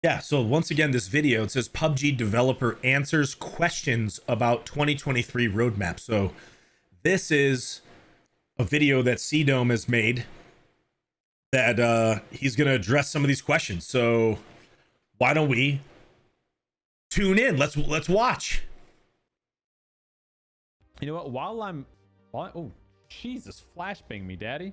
Yeah, so once again, this video, it says PUBG developer answers questions about 2023 roadmap. So this is a video that CDome has made that he's going to address some of these questions. So why don't we tune in? Let's watch. You know what? Oh, Jesus, flashbang me, daddy.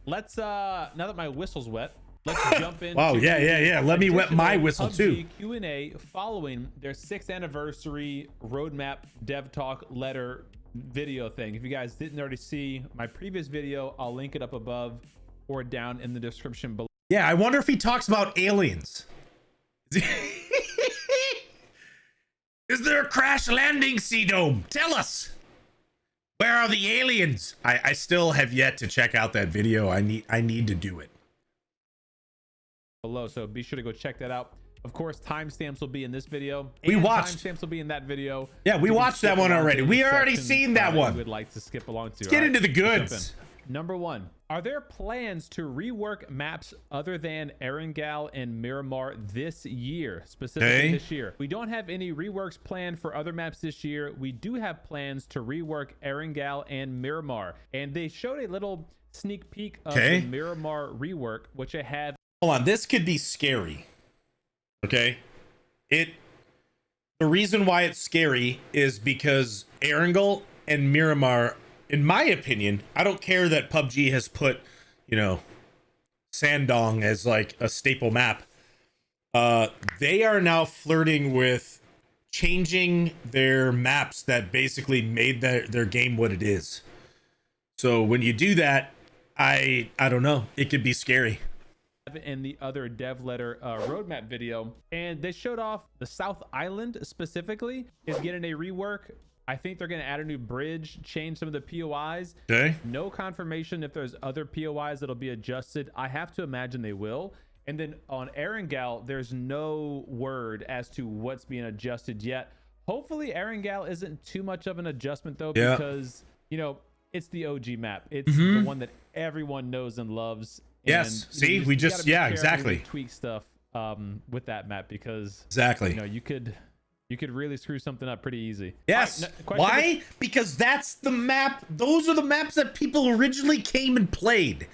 Let's now that my whistle's wet, let's jump in. Wow, yeah. Let me wet my whistle too. Q&A following their 6th anniversary roadmap dev talk letter video thing. If you guys didn't already see my previous video, I'll link it up above or down in the description below. Yeah, I wonder if he talks about aliens. Is there a crash landing, CDome? Tell us. Where are the aliens? I still have yet to check out that video. I need to do it. Below, so be sure to go check that out. Of course, timestamps will be in this video. We watched. Timestamps will be in that video. Yeah, we watched that one already. We already seen that one. We would like to skip along to. Let's get into the goods. Number 1, are there plans to rework maps other than Erangel and Miramar this year, specifically this year? We don't have any reworks planned for other maps this year. We do have plans to rework Erangel and Miramar, and they showed a little sneak peek of the Miramar rework, which I have. Hold on, this could be scary. Okay, the reason why it's scary is because Erangel and Miramar, in my opinion, I don't care that PUBG has put, you know, Sandong as like a staple map. They are now flirting with changing their maps that basically made their game what it is. So when you do that, I don't know, it could be scary. In the other dev letter roadmap video, and they showed off the South Island specifically is getting a rework. I think they're going to add a new bridge, change some of the POIs. Okay. No confirmation if there's other POIs that'll be adjusted. I have to imagine they will. And then on Erangel, there's no word as to what's being adjusted yet. Hopefully Erangel isn't too much of an adjustment though, because you know, it's the OG map. It's the one that everyone knows and loves. Yes. And, see, we just, yeah, exactly. Tweak stuff with that map, because exactly, you know, you could really screw something up pretty easy. Yes. Why? Because that's the map. Those are the maps that people originally came and played.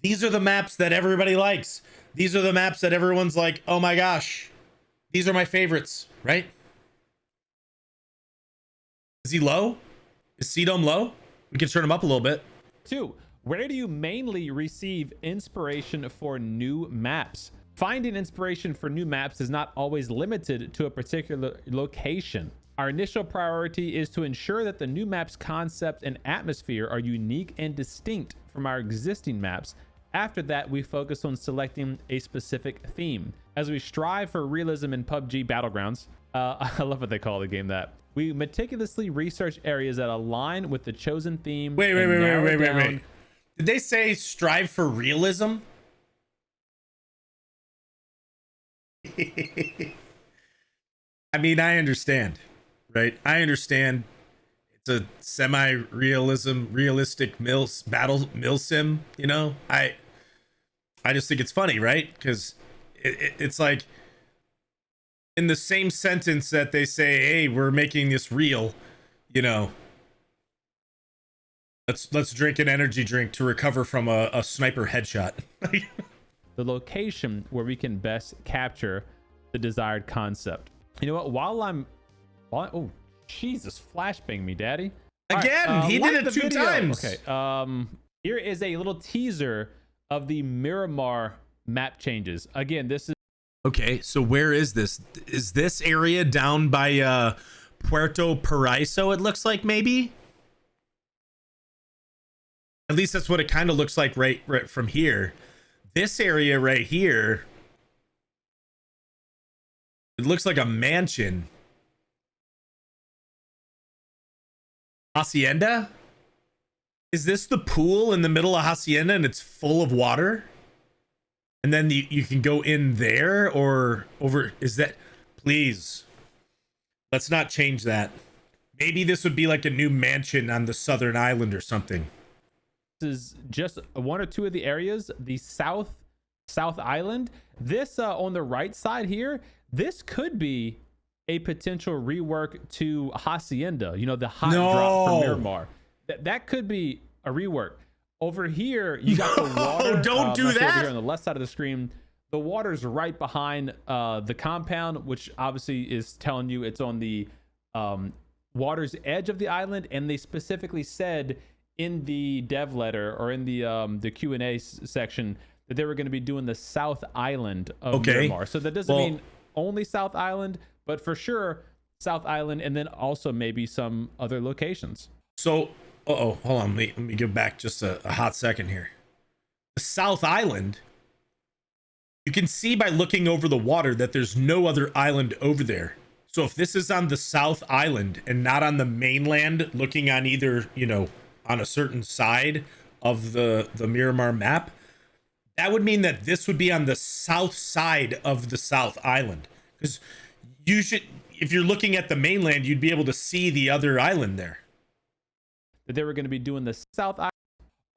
These are the maps that everybody likes. These are the maps that everyone's like, oh my gosh, these are my favorites, right? Is he low? Is CDome low? We can turn him up a little bit. 2, where do you mainly receive inspiration for new maps? Finding inspiration for new maps is not always limited to a particular location. Our initial priority is to ensure that the new map's concept and atmosphere are unique and distinct from our existing maps. After that, we focus on selecting a specific theme. As we strive for realism in PUBG Battlegrounds, I love what they call the game that. We meticulously research areas that align with the chosen theme. Wait. Did they say strive for realism? I mean, I understand, right? I understand it's a realistic mill sim, you know? I just think it's funny, right? Because it's like in the same sentence that they say, hey, we're making this real, you know, let's drink an energy drink to recover from a sniper headshot. The location where we can best capture the desired concept. You know what? Oh, Jesus, flashbang me, daddy. Again, right, he did it 2 times. Okay. Here is a little teaser of the Miramar map changes. Again, this is. Okay, so where is this? Is this area down by Puerto Paraiso? It looks like maybe. At least that's what it kind of looks like right from here. This area right here, it looks like a mansion. Hacienda? Is this the pool in the middle of Hacienda and it's full of water? And then you can go in there or over. Is that, please, let's not change that. Maybe this would be like a new mansion on the southern island or something. is just one or two of the areas. The South Island. This on the right side here, this could be a potential rework to Hacienda. You know, the hot drop from Miramar. That could be a rework. Over here, you got the water. Don't do that. Over here on the left side of the screen, the water's right behind the compound, which obviously is telling you it's on the water's edge of the island. And they specifically said in the dev letter or in the Q&A section that they were going to be doing the South Island of Miramar. So that doesn't mean only South Island, but for sure South Island, and then also maybe some other locations. So, hold on. Let me go back just a hot second here. The South Island, you can see by looking over the water that there's no other island over there. So if this is on the South Island and not on the mainland, looking on either, you know, on a certain side of the Miramar map, that would mean that this would be on the south side of the South Island. Because you should, if you're looking at the mainland, you'd be able to see the other island there. That they were going to be doing the South Island.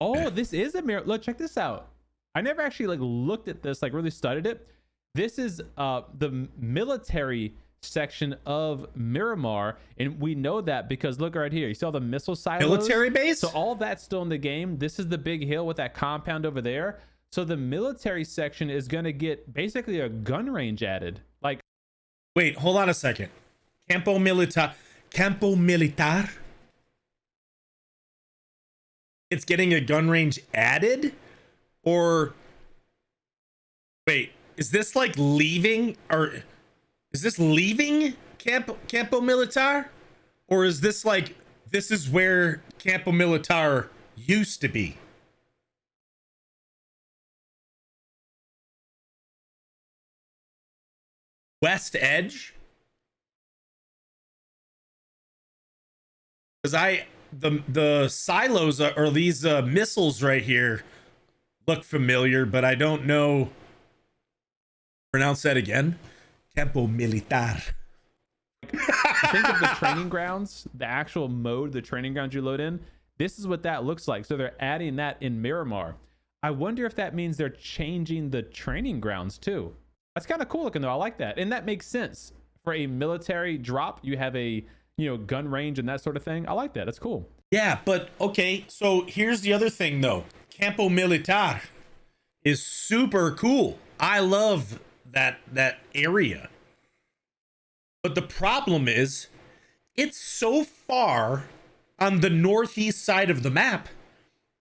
Oh, this is a mirror. Look, check this out. I never actually like looked at this, like really studied it. This is the military section of Miramar, and we know that because look right here. You see all the missile silos? Military base? So all that's still in the game. This is the big hill with that compound over there. So the military section is going to get basically a gun range added. Like, wait, hold on a second. Campo Militar. It's getting a gun range added? Or wait, is this like leaving, or is this leaving Campo Militar? Or is this like, this is where Campo Militar used to be? West Edge? Because the silos or these missiles right here look familiar, but I don't know. Pronounce that again. Campo Militar. Think of the training grounds, the actual mode, the training grounds you load in. This is what that looks like. So they're adding that in Miramar. I wonder if that means they're changing the training grounds too. That's kind of cool looking though. I like that. And that makes sense. For a military drop, you have a, you know, gun range and that sort of thing. I like that. That's cool. Yeah, but okay. So here's the other thing though. Campo Militar is super cool. I love that area. But the problem is it's so far on the northeast side of the map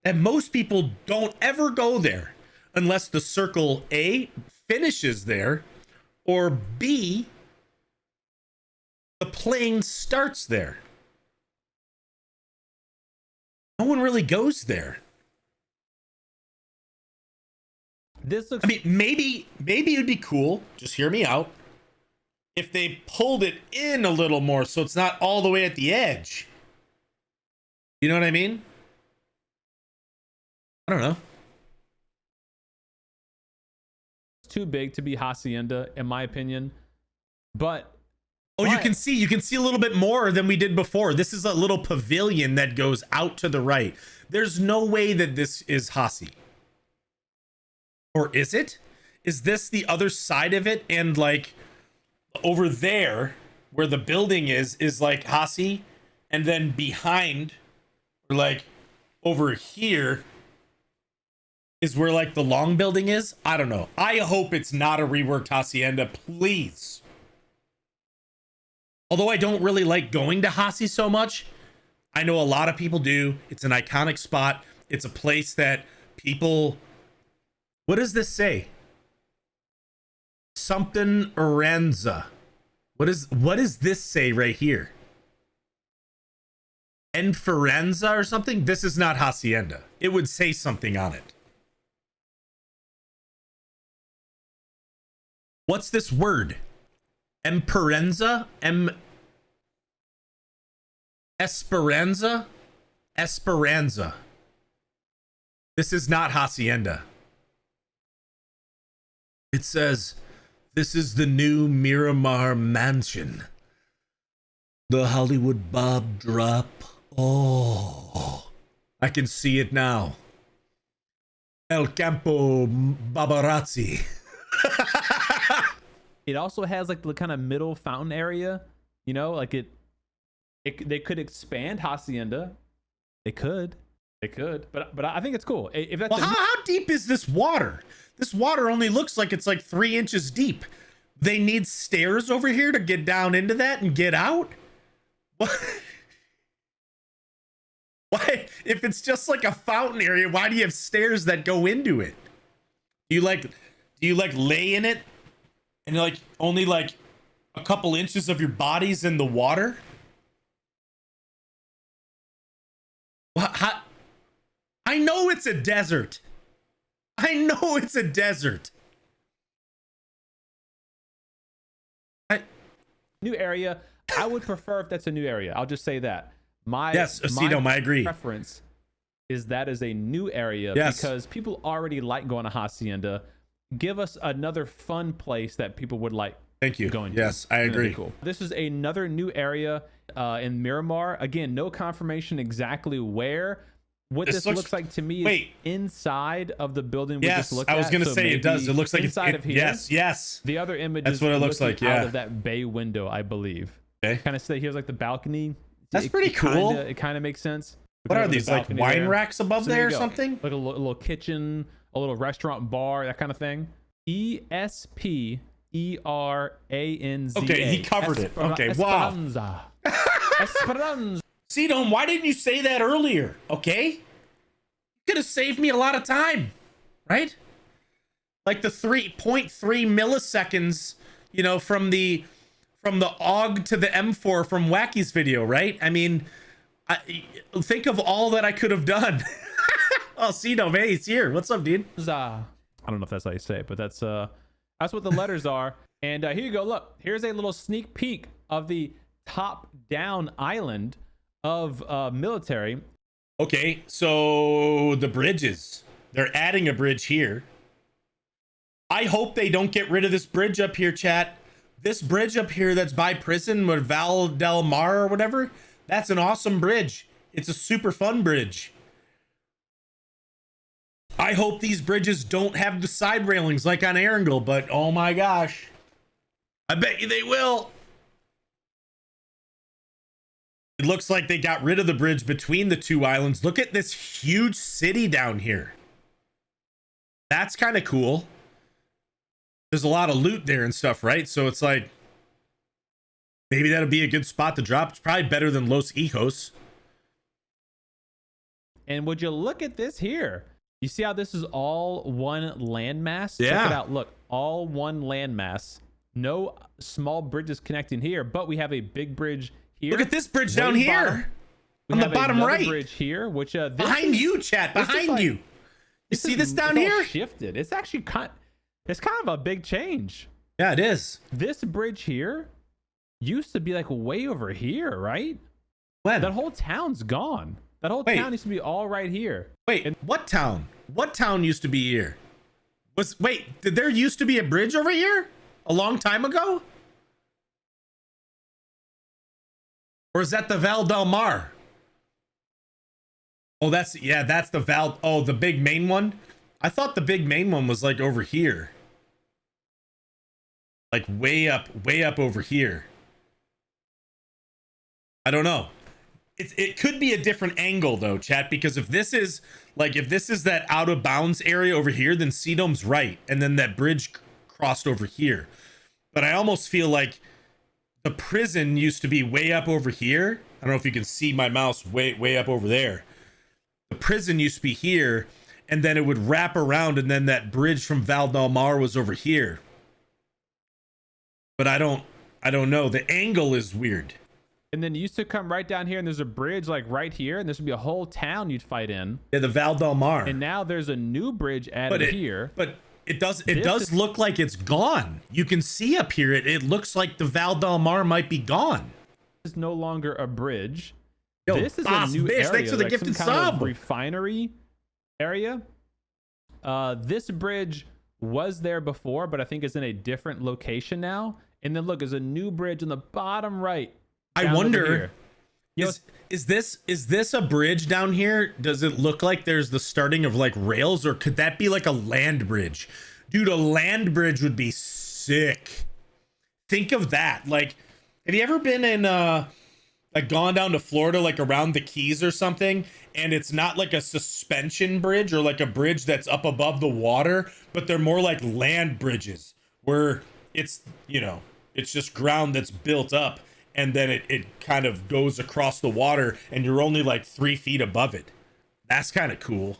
that most people don't ever go there unless the circle A finishes there, or B, the plane starts there. No one really goes there. This looks, I mean, maybe it'd be cool, just hear me out, if they pulled it in a little more so it's not all the way at the edge. You know what I mean? I don't know. too big to be Hacienda, in my opinion. But you can see a little bit more than we did before. This is a little pavilion that goes out to the right. There's no way that this is Hasi. Or is it? Is this the other side of it? And like over there where the building is like Hasi, and then behind, or like over here is where like the long building is. I don't know. I hope it's not a reworked Hacienda, please. Although I don't really like going to Hasi so much, I know a lot of people do. It's an iconic spot. It's a place that people... What does this say? Something Aranza. What does this say right here? Enferenza or something? This is not Hacienda. It would say something on it. What's this word? Esperanza? Esperanza? Esperanza. This is not Hacienda. It says, this is the new Miramar mansion. The HollywoodBob drop. Oh, I can see it now. El Campo Babarazzi. It also has like the kind of middle fountain area, you know, like they could expand Hacienda. They could, but I think it's cool. If that's Well, how deep is this water? This water only looks like it's like 3 inches deep. They need stairs over here to get down into that and get out? What? Why? If it's just like a fountain area, why do you have stairs that go into it? Do you like lay in it and like only like a couple inches of your body's in the water? How? I know it's a desert. I know it's a desert. New area. I would prefer if that's a new area. I'll just say that. Yes, CDome, I agree. Preference is that is a new area because people already like going to Hacienda. Give us another fun place that people would like. Thank you. Going yes, to. I agree. Cool. This is another new area in Miramar. Again, no confirmation exactly where. What this looks like to me is inside of the building we just looked at. I was going to say it does. It looks like inside of here. Yes. The other image that's is what it looks like. Yeah. out of that bay window, I believe. Okay. Kind of say here's like the balcony. That's pretty cool. It kind of makes sense. What are these, like wine racks above there or something? Like a little kitchen, a little restaurant bar, that kind of thing. ESPERANZA. Okay, he covered it. Okay, Esperanza. Esperanza. CDome, why didn't you say that earlier? Okay, you could have saved me a lot of time, right? Like the 3.3 milliseconds, you know, from the AUG to the M4 from Wacky's video, right? I mean, think of all that I could have done. Oh, CDome, hey, he's here. What's up, dude? I don't know if that's how you say it, but that's what the letters are. And here you go. Look, here's a little sneak peek of the top-down island of military. Okay, so the bridges. They're adding a bridge here. I hope they don't get rid of this bridge up here, chat. This bridge up here that's by prison with Val Del Mar or whatever, that's an awesome bridge. It's a super fun bridge. I hope these bridges don't have the side railings like on Erangel, but oh my gosh. I bet you they will. It looks like they got rid of the bridge between the two islands. Look at this huge city down here. That's kind of cool. There's a lot of loot there and stuff, right? So it's like, maybe that'll be a good spot to drop. It's probably better than Los Hijos. And would you look at this here? You see how this is all one landmass? Yeah. Check it out. Look, all one landmass. No small bridges connecting here, but we have a big bridge here. Look at this bridge down here. On the bottom right. Bridge here, which behind you, chat. Behind you. You see this down here? Shifted. It's actually it's kind of a big change. Yeah, it is. This bridge here used to be like way over here, right? When? That whole town's gone. That whole town used to be all right here. Wait, what town? What town used to be here? Did there used to be a bridge over here a long time ago? Or is that the Val Del Mar? Oh, that's the Val. Oh, the big main one. I thought the big main one was like over here. Like way up over here. I don't know. It could be a different angle though, chat, because if this is that out of bounds area over here, then CDome's right, and then that bridge crossed over here. But I almost feel like the prison used to be way up over here. I don't know if you can see my mouse way up over there. The prison used to be here, and then it would wrap around, and then that bridge from Val Del Mar was over here. But I don't know. The angle is weird. And then you used to come right down here, and there's a bridge like right here, and this would be a whole town you'd fight in. Yeah, the Val Del Mar. And now there's a new bridge added here. But it does look like it's gone. You can see up here, it looks like the Val Del Mar might be gone. This is no longer a bridge. Yo, this is a new area. Thanks for the like gifted some kind sub. of refinery area. This bridge was there before, but I think it's in a different location now. And then look, there's a new bridge in the bottom right. I wonder Yo, Is this a bridge down here? Does it look like there's the starting of like rails, or could that be like a land bridge? Dude, a land bridge would be sick. Think of that. Like, have you ever been in like gone down to Florida, like around the Keys or something, and it's not like a suspension bridge or like a bridge that's up above the water, but they're more like land bridges where it's, you know, it's just ground that's built up, and then it kind of goes across the water and you're only like 3 feet above it. That's kind of cool.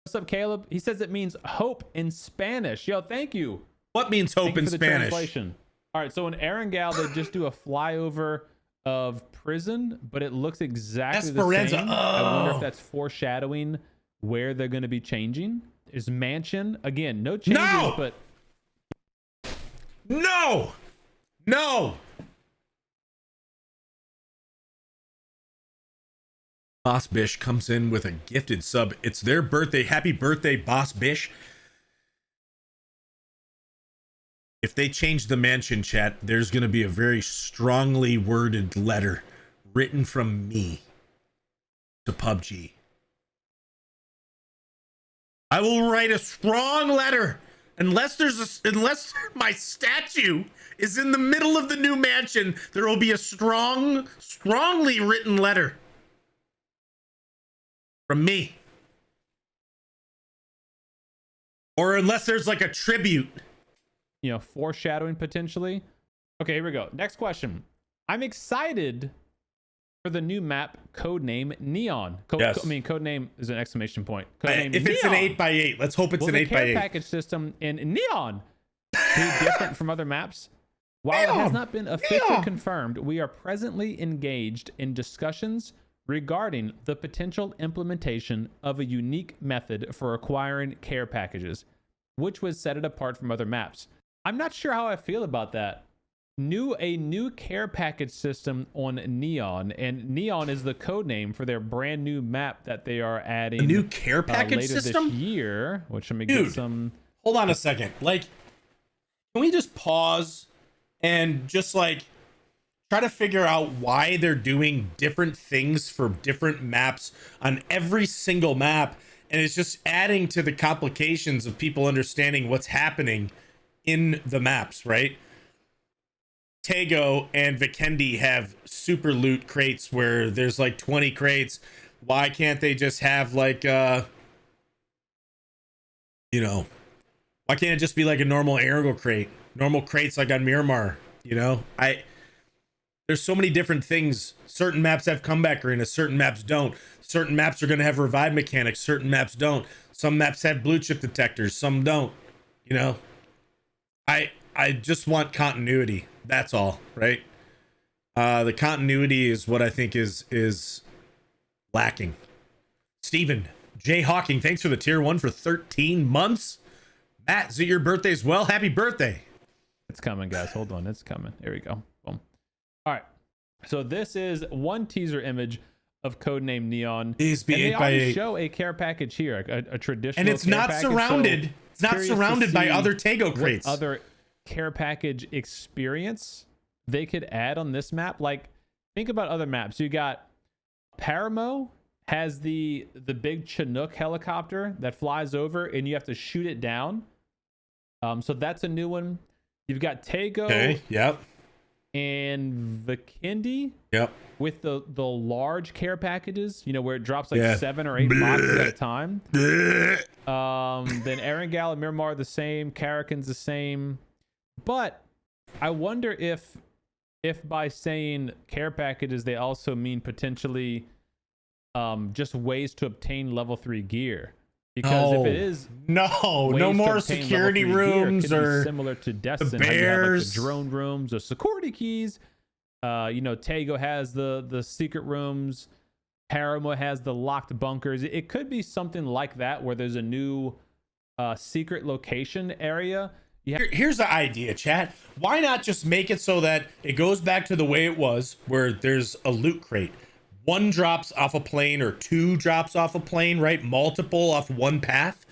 what's up, Caleb? He says it means hope in Spanish. Yo, thank you. What means hope Thank you in for the Spanish? translation. All right, so in Erangel, they just do a flyover of prison, but it looks exactly Esperanza. the same. I wonder if that's foreshadowing where they're going to be changing. Is Mansion, again, no changes, No! but No! No! Boss Bish comes in with a gifted sub. It's their birthday. Happy birthday, Boss Bish. If they change the mansion, chat, there's going to be a very strongly worded letter written from me to PUBG. I will write a strong letter unless my statue is in the middle of the new mansion. There will be a strongly written letter from me. Or unless there's like a tribute. you know, foreshadowing potentially. Okay, here we go. Next question. I'm excited for the new map codename Neon. Yes. Codename is an exclamation point. Codename If it's Neon. an 8x8, let's hope it's Will an the 8x8. care package system in Neon be different from other maps? While it has not been officially confirmed, we are presently engaged in discussions regarding the potential implementation of a unique method for acquiring care packages, which would set it apart from other maps. I'm not sure how I feel about that. A new care package system on Neon, and Neon is the code name for their brand new map that they are adding. A new care package later system this year, which let me Dude, get some. hold on a second. Like, can we just pause and just like try to figure out why they're doing different things for different maps on every single map, and it's just adding to the complications of people understanding what's happening in the maps, right? Tego and Vikendi have super loot crates where there's like 20 crates. Why can't they just have like you know, why can't it just be like a normal Ergo crate? Normal crates like on Miramar, you know? There's so many different things. Certain maps have comeback arena, certain maps don't. Certain maps are going to have revive mechanics, certain maps don't. Some maps have blue chip detectors, some don't. You know? I just want continuity. That's all, right? The continuity is what I think is lacking. Steven J. Hawking, thanks for the tier 1 for 13 months. Matt, is it your birthday as well? Happy birthday. It's coming, guys. Hold on. It's coming. Here we go. Boom. All right. So this is one teaser image of codename Neon. Please be and they 8x8. already show a care package here, a traditional. And it's care not package. surrounded. So It's not curious to surrounded by see other Tego what crates. other care package experience they could add on this map. Like, think about other maps. You got Paramo has the big Chinook helicopter that flies over, and you have to shoot it down. So that's a new one. You've got Tego. Okay. Yep. And Vikendi. Yep. With the large care packages, you know, where it drops like Yeah. 7 or 8 boxes at a time. Blech. Then Erangel and Miramar are the same, Karakin's the same. But I wonder if by saying care packages they also mean potentially just ways to obtain level 3 gear. Because if it is no ways to more obtain security level 3 gear, it rooms could be or similar to Destiny, how you have like bears. the drone rooms or security keys. You know, Tego has the secret rooms. Paramo has the locked bunkers. It could be something like that where there's a new secret location area. Here's the idea, chat. Why not just make it so that it goes back to the way it was, where there's a loot crate. 1 drops off a plane or 2 drops off a plane, right? Multiple off one path.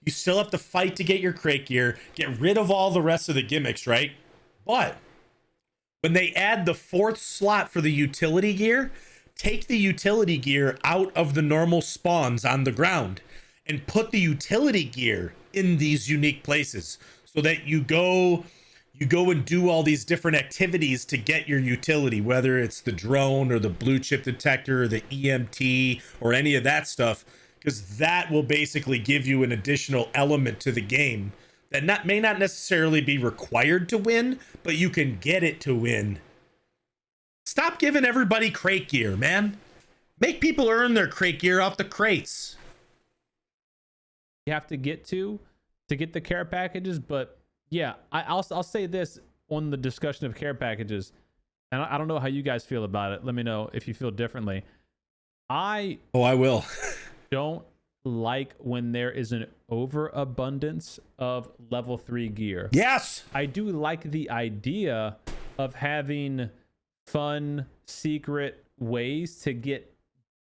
You still have to fight to get your crate gear, get rid of all the rest of the gimmicks, right? But When they add the 4th slot for the utility gear, take the utility gear out of the normal spawns on the ground and put the utility gear in these unique places so that you go and do all these different activities to get your utility, whether it's the drone or the blue chip detector or the EMT or any of that stuff, because that will basically give you an additional element to the game that may not necessarily be required to win, but you can get it to win. Stop giving everybody crate gear, man. Make people earn their crate gear off the crates. You have to get to get the care packages, but yeah, I'll say this on the discussion of care packages, and I don't know how you guys feel about it. Let me know if you feel differently. I will. don't like when there is an overabundance of level 3 gear. Yes, I do like the idea of having fun secret ways to get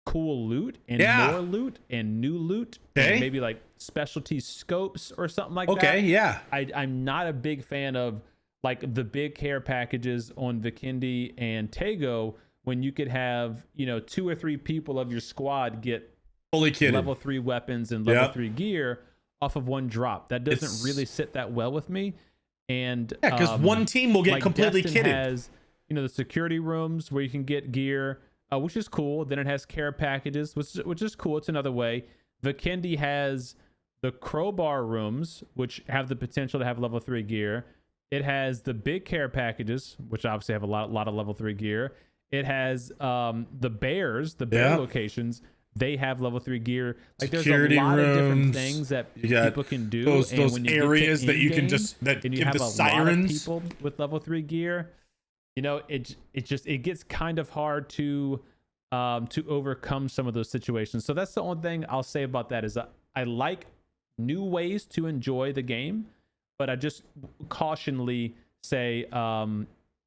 cool loot and more loot and new loot, and maybe like specialty scopes or something like that. Yeah. I'm not a big fan of like the big care packages on Vikendi and Tego when you could have, 2 or 3 people of your squad get fully kitted level 3 weapons and level 3 gear off of one drop. That doesn't really sit that well with me. And because one team will get like completely Destin kitted. Has, the security rooms where you can get gear, which is cool. Then it has care packages, which is cool. It's another way. Vikendi has the crowbar rooms, which have the potential to have level 3 gear. It has the big care packages, which obviously have a lot of level 3 gear. It has the bear locations. They have level 3 gear. Like security there's a lot rooms, of different things that people can do. Those when you areas that you can and you give have the a sirens. lot of people with level 3 gear. It gets kind of hard to overcome some of those situations. So that's the only thing I'll say about that is I like new ways to enjoy the game, but I just cautionly say,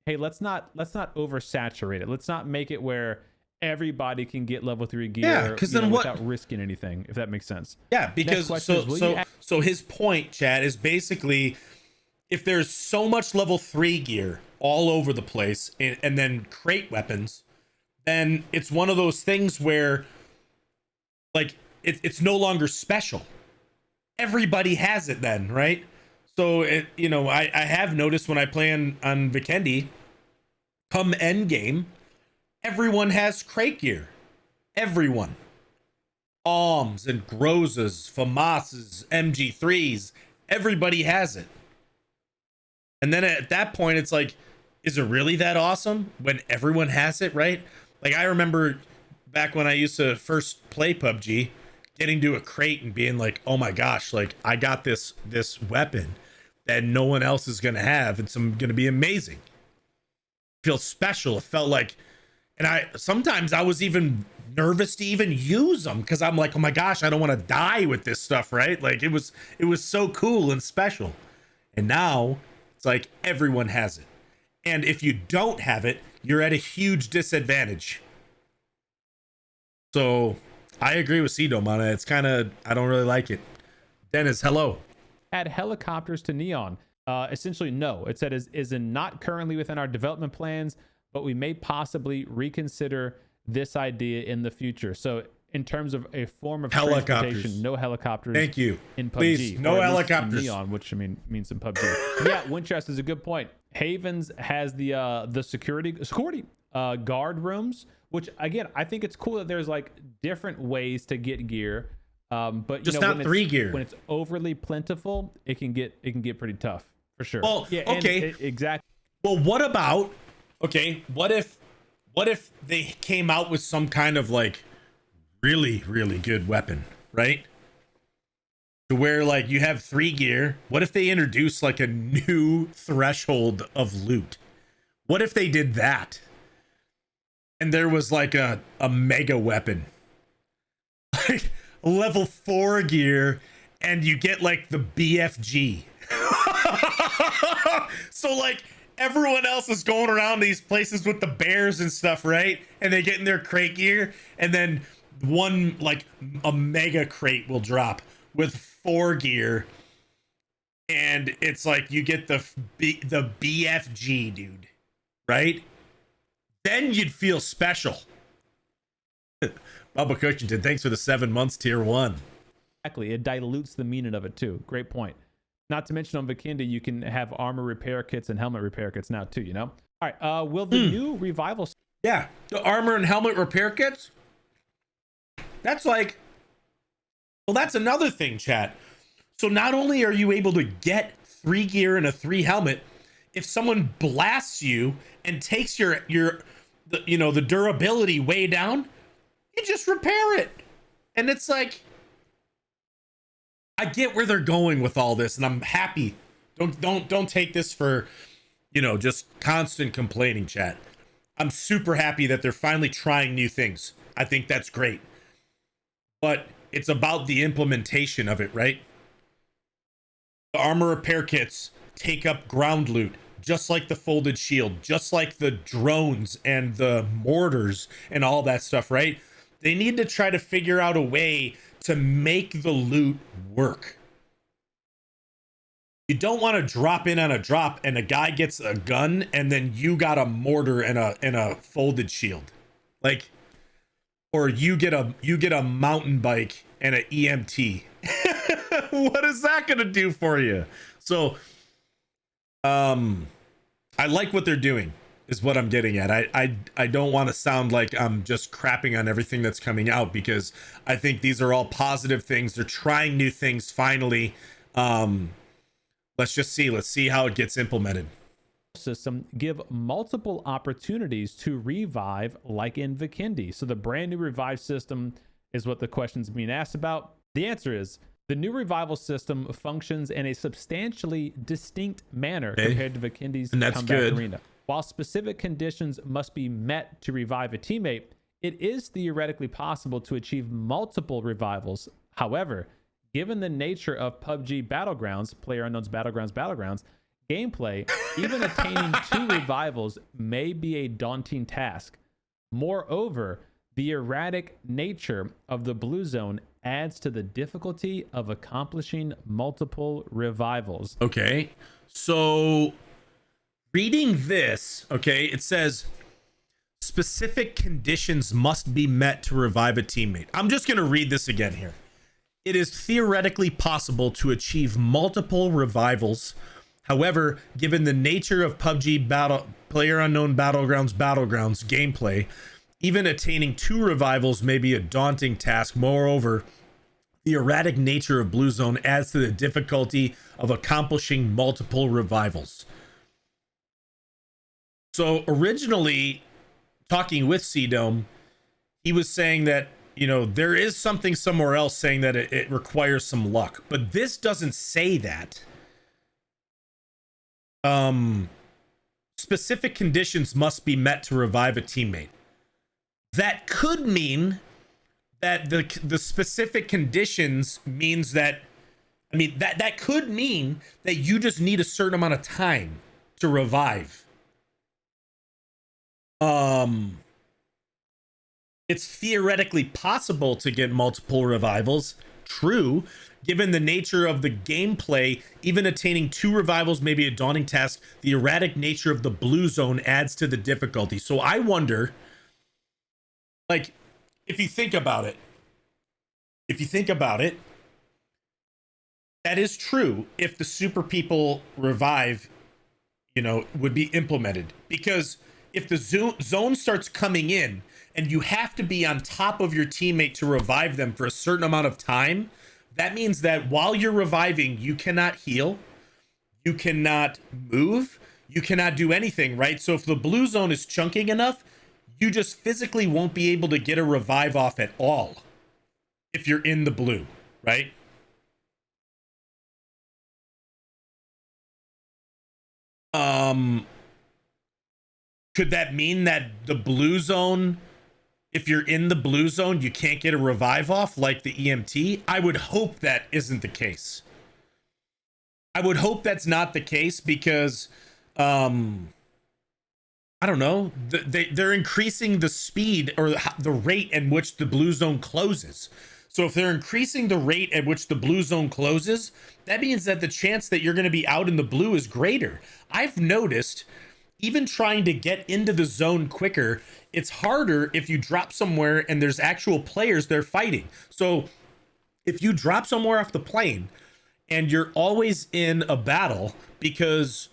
hey, let's not oversaturate it. Let's not make it where everybody can get level 3 gear without risking anything, if that makes sense. Yeah, because so his point, Chad, is basically if there's so much level 3 gear all over the place and then crate weapons, then it's one of those things where like it's no longer special. Everybody has it then, right? So I have noticed when I play on Vikendi, come end game, everyone has crate gear. Everyone. Alms and Grozas, FAMASs, MG3s, everybody has it. And then at that point, it's like, is it really that awesome when everyone has it, right? Like I remember back when I used to first play PUBG, getting to a crate and being like, oh my gosh, like I got this weapon that no one else is going to have. It's going to be amazing. It feels special. It felt like, and sometimes I was even nervous to even use them because I'm like, oh my gosh, I don't want to die with this stuff, right? Like it was so cool and special. And now it's like everyone has it. And if you don't have it, you're at a huge disadvantage. So I agree with CDome on it. It's kind of, I don't really like it. Dennis, hello. Add helicopters to Neon. Essentially, no. It said is not currently within our development plans, but we may possibly reconsider this idea in the future. So in terms of a form of transportation, no helicopters. Thank you. In PUBG. Please, no helicopters. In Neon, which means in PUBG. Yeah, Winchester is a good point. Havens has the security guard rooms, which again I think it's cool that there's like different ways to get gear, but just not 3 gear. When it's overly plentiful, it can get pretty tough for sure. Well, yeah, okay, exactly. Well, what about what if they came out with some kind of like really really good weapon, right? To where like you have 3 gear. What if they introduce like a new threshold of loot? What if they did that? And there was like a mega weapon. Like level 4 gear and you get like the BFG. So like everyone else is going around these places with the bears and stuff, right? And they get in their crate gear and then one like a mega crate will drop with 4 gear, and it's like you get the BFG, dude, right? Then you'd feel special. Bubba Cushington, thanks for the 7 months, tier 1. Exactly. It dilutes the meaning of it too. Great point. Not to mention on Vikendi, you can have armor repair kits and helmet repair kits now too, you know? All right. Will the new revival... Yeah. The armor and helmet repair kits. That's like... Well, that's another thing, chat. So not only are you able to get 3 gear and a 3 helmet, if someone blasts you and takes the durability way down, you just repair it. And it's like, I get where they're going with all this, and I'm happy. Don't take this for, just constant complaining, chat. I'm super happy that they're finally trying new things. I think that's great. But it's about the implementation of it, right? The armor repair kits take up ground loot, just like the folded shield, just like the drones and the mortars and all that stuff, right? They need to try to figure out a way to make the loot work. You don't want to drop in on a drop and a guy gets a gun and then you got a mortar and a folded shield. Like, or you get a mountain bike and an EMT. What is that gonna do for you? So I like what they're doing, is what I'm getting at. I don't want to sound like I'm just crapping on everything that's coming out, because I think these are all positive things. They're trying new things finally. Let's see how it gets implemented. System give multiple opportunities to revive, like in Vikendi. So the brand new revive system is what the question's being asked about. The answer is the new revival system functions in a substantially distinct manner compared to Vikendi's Comeback Arena. While specific conditions must be met to revive a teammate, it is theoretically possible to achieve multiple revivals. However, given the nature of PUBG Battlegrounds, PlayerUnknown's Battlegrounds gameplay, even attaining 2 revivals may be a daunting task. Moreover, the erratic nature of the blue zone adds to the difficulty of accomplishing multiple revivals. Okay, so reading this, okay, it says specific conditions must be met to revive a teammate. I'm just going to read this again here. It is theoretically possible to achieve multiple revivals. However, given the nature of PUBG PlayerUnknown Battlegrounds gameplay, even attaining 2 revivals may be a daunting task. Moreover, the erratic nature of Blue Zone adds to the difficulty of accomplishing multiple revivals. So originally, talking with CDome, he was saying that, there is something somewhere else saying that it requires some luck, but this doesn't say that. Specific conditions must be met to revive a teammate. That could mean that the specific conditions means that, that could mean that you just need a certain amount of time to revive. It's theoretically possible to get multiple revivals. True. Given the nature of the gameplay, even attaining 2 revivals may be a daunting task. The erratic nature of the blue zone adds to the difficulty. So I wonder, like, if you think about it, that is true if the super people revive, would be implemented. Because if the zone starts coming in and you have to be on top of your teammate to revive them for a certain amount of time, that means that while you're reviving, you cannot heal, you cannot move, you cannot do anything, right? So if the blue zone is chunking enough, you just physically won't be able to get a revive off at all if you're in the blue, right? Could that mean that the blue zone, if you're in the blue zone, you can't get a revive off like the EMT? I would hope that isn't the case. I would hope that's not the case, because I don't know, they're increasing the speed or the rate at which the blue zone closes. So if they're increasing the rate at which the blue zone closes, that means that the chance that you're going to be out in the blue is greater. I've noticed even trying to get into the zone quicker, it's harder if you drop somewhere and there's actual players there fighting. So if you drop somewhere off the plane and you're always in a battle because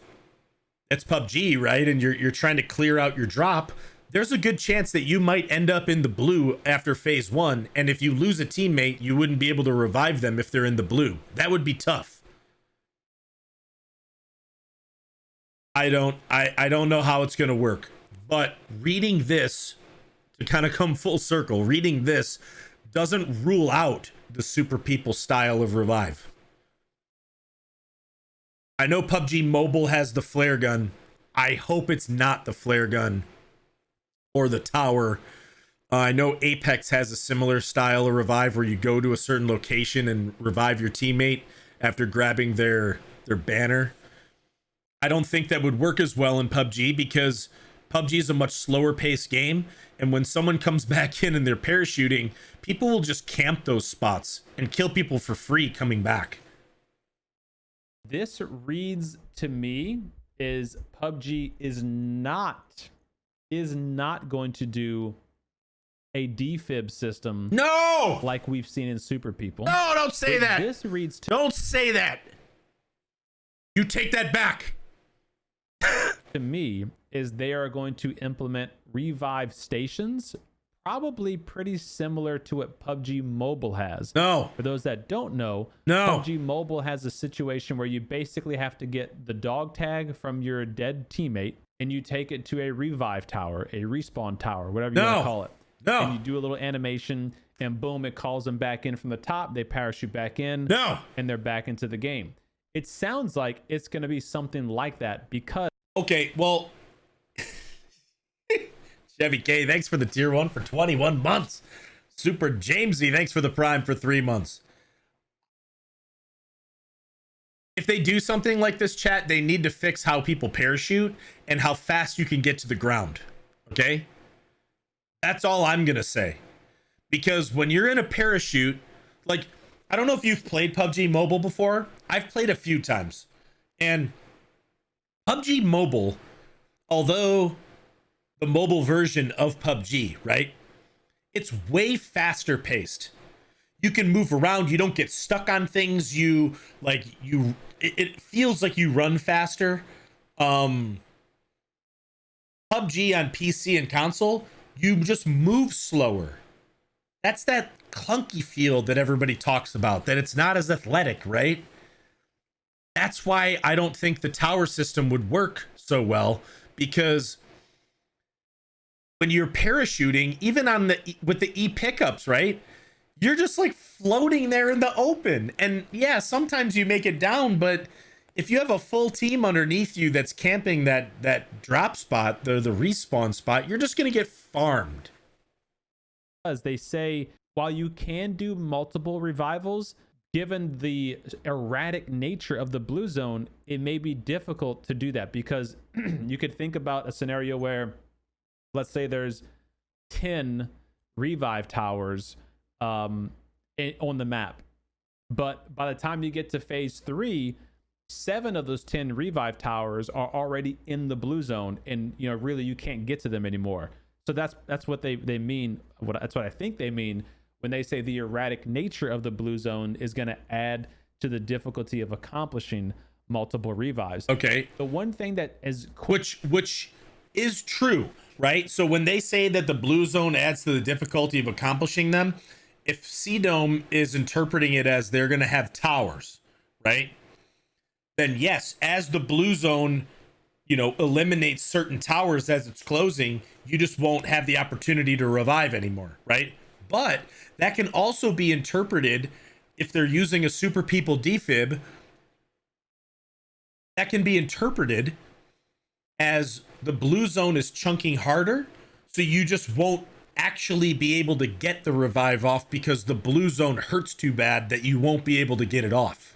it's PUBG, right? And you're trying to clear out your drop, there's a good chance that you might end up in the blue after phase 1. And if you lose a teammate, you wouldn't be able to revive them if they're in the blue. That would be tough. I don't know how it's going to work, but reading this, to kind of come full circle, reading this doesn't rule out the super people style of revive. I know PUBG Mobile has the flare gun. I hope it's not the flare gun or the tower. I know Apex has a similar style of revive where you go to a certain location and revive your teammate after grabbing their banner. I don't think that would work as well in PUBG because PUBG is a much slower paced game. And when someone comes back in and they're parachuting, people will just camp those spots and kill people for free coming back. This reads to me is PUBG is not going to do a defib system. No! Like we've seen in Super People. No, don't say that. This reads to Don't say that. You take that back. to me is they are going to implement revive stations, probably pretty similar to what PUBG Mobile has. No. For those that don't know, No. PUBG Mobile has a situation where you basically have to get the dog tag from your dead teammate and you take it to a revive tower, a respawn tower, whatever you want to call it. No. And you do a little animation and boom, it calls them back in from the top. They parachute back in. No. And they're back into the game. It sounds like it's going to be something like that because... Okay, well... Chevy K, thanks for the tier 1 for 21 months. Super Jamesy, thanks for the prime for 3 months. If they do something like this, chat, they need to fix how people parachute and how fast you can get to the ground. Okay? That's all I'm going to say. Because when you're in a parachute, like, I don't know if you've played PUBG Mobile before. I've played a few times. And PUBG Mobile, although the mobile version of PUBG, right? It's way faster paced. You can move around. You don't get stuck on things. It feels like you run faster. PUBG on PC and console, you just move slower. That's that clunky feel that everybody talks about, that it's not as athletic, right? That's why I don't think the tower system would work so well, because when you're parachuting, even on with the E pickups, right? You're just like floating there in the open. And yeah, sometimes you make it down, but if you have a full team underneath you that's camping that drop spot, the respawn spot, you're just going to get farmed. As they say, while you can do multiple revivals, given the erratic nature of the blue zone, it may be difficult to do that because you could think about a scenario where, let's say there's 10 revive towers on the map, but by the time you get to phase 3, 7 of those 10 revive towers are already in the blue zone, and really you can't get to them anymore. So that's what they mean. That's what I think they mean when they say the erratic nature of the blue zone is going to add to the difficulty of accomplishing multiple revives. Okay. The one thing that is which is true, right? So when they say that the blue zone adds to the difficulty of accomplishing them, if CDome is interpreting it as they're going to have towers, right? Then yes, as the blue zone, eliminates certain towers as it's closing, you just won't have the opportunity to revive anymore, right? But that can also be interpreted, if they're using a super people defib, that can be interpreted as the blue zone is chunking harder, so you just won't actually be able to get the revive off because the blue zone hurts too bad that you won't be able to get it off.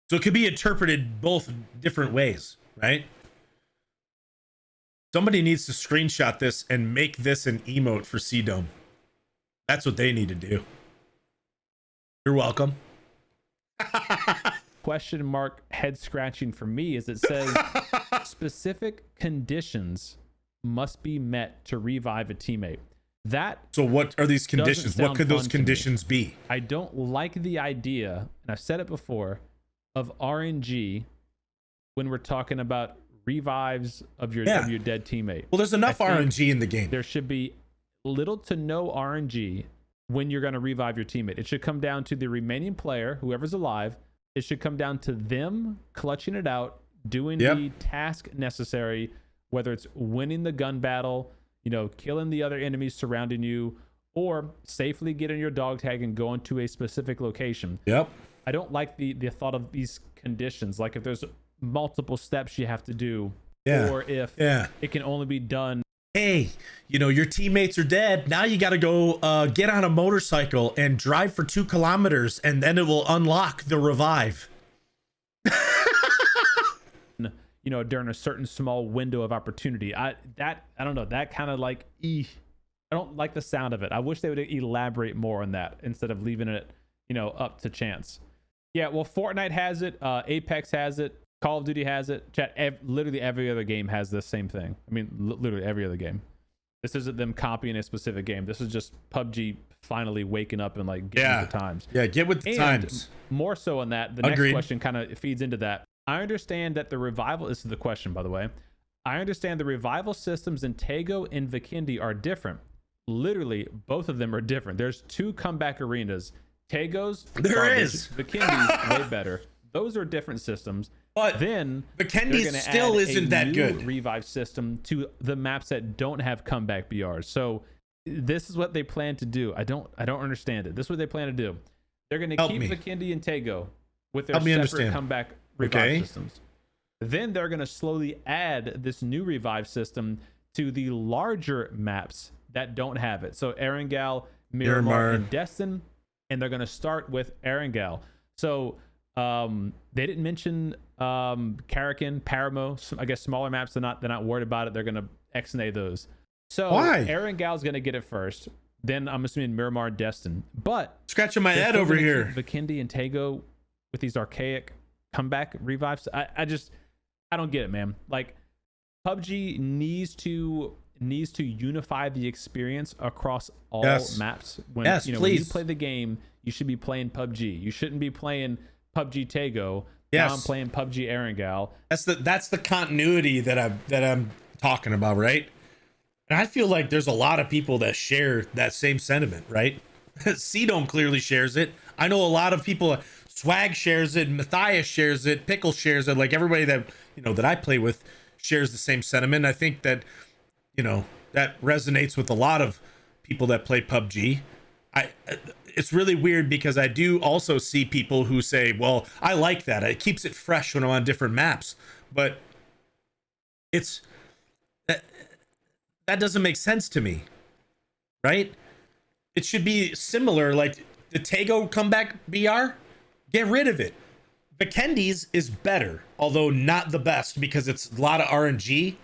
So it could be interpreted both different ways, right? Somebody needs to screenshot this and make this an emote for CDome. That's what they need to do. You're welcome. question mark head scratching for me is it says specific conditions must be met to revive a teammate. So what are these conditions? What could those conditions be? I don't like the idea, and I've said it before, of RNG when we're talking about revives of your dead teammate. Well, there's enough RNG in the game. There should be little to no RNG when you're going to revive your teammate. It should come down to the remaining player, whoever's alive. It should come down to them clutching it out, doing the task necessary, whether it's winning the gun battle, killing the other enemies surrounding you, or safely getting your dog tag and going to a specific location. Yep. I don't like the thought of these conditions. Like if there's multiple steps you have to do, or if it can only be done. Hey, your teammates are dead. Now you got to go get on a motorcycle and drive for 2 kilometers, and then it will unlock the revive. During a certain small window of opportunity. I don't know. That kind of like, I don't like the sound of it. I wish they would elaborate more on that instead of leaving it, up to chance. Yeah, well, Fortnite has it. Apex has it. Call of Duty has it. Chat. Literally every other game has this same thing. I mean, literally every other game. This isn't them copying a specific game. This is just PUBG finally waking up and like getting with the times. Yeah, get with the times. More so on that. The next question kind of feeds into that. I understand that the revival. This is the question, by the way. I understand the revival systems in Tego and Vikendi are different. Literally, both of them are different. There's 2 comeback arenas. Tego's is. Vikendi's way better. Those are different systems. But then Vikendi still isn't that good. Revive system to the maps that don't have comeback BRs. So this is what they plan to do. I don't understand it. This is what they plan to do. They're going to keep Vikendi and Tego with their separate comeback revive systems. Then they're going to slowly add this new revive system to the larger maps that don't have it. So Erangel, Miramar, and Destin, and they're going to start with Erangel. So they didn't mention Karakin, Paramo. I guess smaller maps. They're not worried about it. They're going to X-nay those. So Erangel's going to get it first. Then I'm assuming Miramar and Destin. But scratching my head over here. Vikendi and Tego with these archaic comeback revives. I don't get it, man. Like PUBG needs to unify the experience across all maps. When when you play the game, you should be playing PUBG. You shouldn't be playing PUBG Tego. Now I'm playing PUBG Erangel. That's the continuity that I'm talking about, right? And I feel like there's a lot of people that share that same sentiment, right? CDome clearly shares it. I know a lot of people. Swag shares it, Matthias shares it, Pickle shares it. Like everybody that that I play with shares the same sentiment. I think that that resonates with a lot of people that play PUBG. It's really weird because I do also see people who say, well, I like that. It keeps it fresh when I'm on different maps. But that doesn't make sense to me, right? It should be similar. Like the Tego comeback BR, get rid of it. Vikendi's is better, although not the best because it's a lot of RNG.